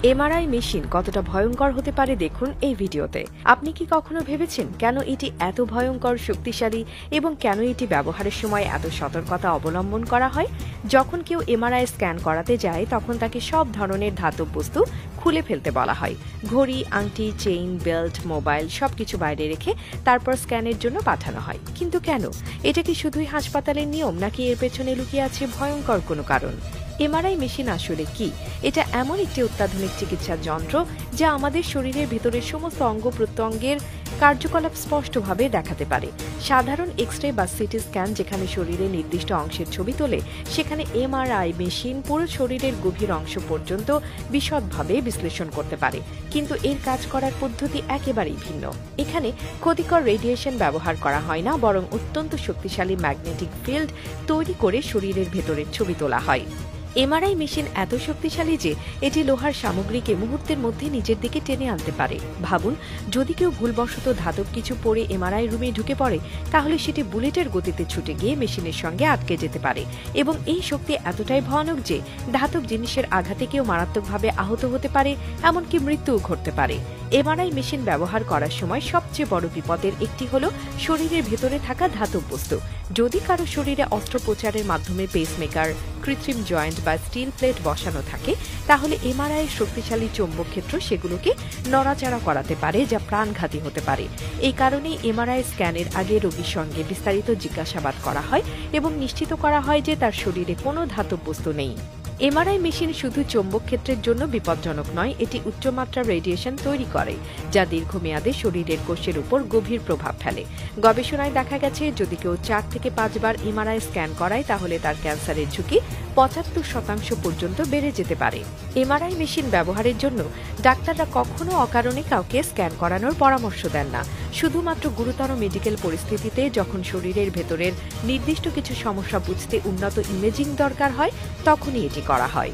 MRI machine কতটা ভয়ঙ্কর হতে পারে দেখুন এই ভিডিওতে। আপনি কি কখনো ভেবেছেন কেন এটি এত ভয়ঙ্কর, শক্তিশালী এবং কেন এটি ব্যবহারের সময় এত সতর্কতা অবলম্বন করা হয়? যখন কেউ এমআরআই স্ক্যান করাতে যায় তখন তাকে সব ধরনের ধাতব বস্তু খুলে ফেলতে বলা হয়। ঘড়ি, আংটি, চেইন, বেল্ট, মোবাইল সবকিছু বাইরে রেখে তারপর স্ক্যানের জন্য পাঠানো হয়। কিন্তু কেন? এটা কি শুধুই হাসপাতালের নিয়ম, নাকি এর পেছনে লুকিয়ে আছে ভয়ঙ্কর কোনো কারণ? এমআরআই মেশিন আসলে কি? এটা এমন একটি অত্যাধুনিক চিকিৎসা যন্ত্র যা আমাদের শরীরের ভেতরের সমস্ত অঙ্গ প্রত্যঙ্গের কার্যকলাপ স্পষ্টভাবে দেখাতে পারে। সাধারণ এক্স-রে বা সিটি স্ক্যান যেখানে শরীরের নির্দিষ্ট অংশের ছবি তোলে, সেখানে এমআরআই মেশিন পুরো শরীরের গভীর অংশ পর্যন্ত বিশদভাবে বিশ্লেষণ করতে পারে। কিন্তু এর কাজ করার পদ্ধতি একেবারেই ভিন্ন। এখানে ক্ষতিকর রেডিয়েশন ব্যবহার করা হয় না, বরং অত্যন্ত শক্তিশালী ম্যাগনেটিক ফিল্ড তৈরি করে শরীরের ভেতরের ছবি তোলা হয়। এমআরআই মেশিন এত শক্তিশালী যে এটি লোহার সামগ্রীকে মুহূর্তের মধ্যে নিজের দিকে টেনে আনতে পারে। ভাবুন, যদি কেউ ভুলবশত ধাতব কিছু পরে এমআরআই রুমে ঢুকে পড়ে, তাহলে সেটি বুলেটের গতিতে ছুটে গিয়ে মেশিনের সঙ্গে আটকে যেতে পারে। এবং এই শক্তি এতটাই ভয়ানক যে ধাতব জিনিসের আঘাতে কেউ মারাত্মকভাবে আহত হতে পারে, এমনকি মৃত্যুও ঘটতে পারে। এমআরআই মেশিন ব্যবহার করার সময় সবচেয়ে বড় বিপদের একটি হল শরীরের ভেতরে থাকা ধাতব বস্তু। যদি কারো শরীরে অস্ত্রোপচারের মাধ্যমে পেসমেকার, কৃত্রিম জয়েন্ট বা স্টিল প্লেট বসানো থাকে, তাহলে এমআরআই শক্তিশালী চৌম্বক ক্ষেত্র সেগুলোকে নড়াচড়া করাতে পারে, যা প্রাণঘাতী হতে পারে। এই কারণেই এমআরআই স্ক্যানের আগে রোগীর সঙ্গে বিস্তারিত জিজ্ঞাসাবাদ করা হয় এবং নিশ্চিত করা হয় যে তার শরীরে কোনো ধাতব বস্তু নেই। এমআরআই মেশিন শুধু চৌম্বক ক্ষেত্রের জন্য বিপজ্জনক নয়, এটি উচ্চমাত্রার রেডিয়েশন তৈরি করে যা দীর্ঘমেয়াদে শরীরের কোষের উপর গভীর প্রভাব ফেলে। গবেষণায় দেখা গেছে, যদি কেউ 4 থেকে 5 বার এমআরআই স্ক্যান করায়, তাহলে তার ক্যান্সারের ঝুঁকি 75% পর্যন্ত বেড়ে যেতে পারে। এমআরআই মেশিন ব্যবহারের জন্য ডাক্তাররা কখনো অকারণে কাউকে স্ক্যান করানোর পরামর্শ দেন না। শুধুমাত্র গুরুতর মেডিকেল পরিস্থিতিতে, যখন শরীরের ভেতরের নির্দিষ্ট কিছু সমস্যা বুঝতে উন্নত ইমেজিং দরকার হয়, তখনই এটি করা হয়।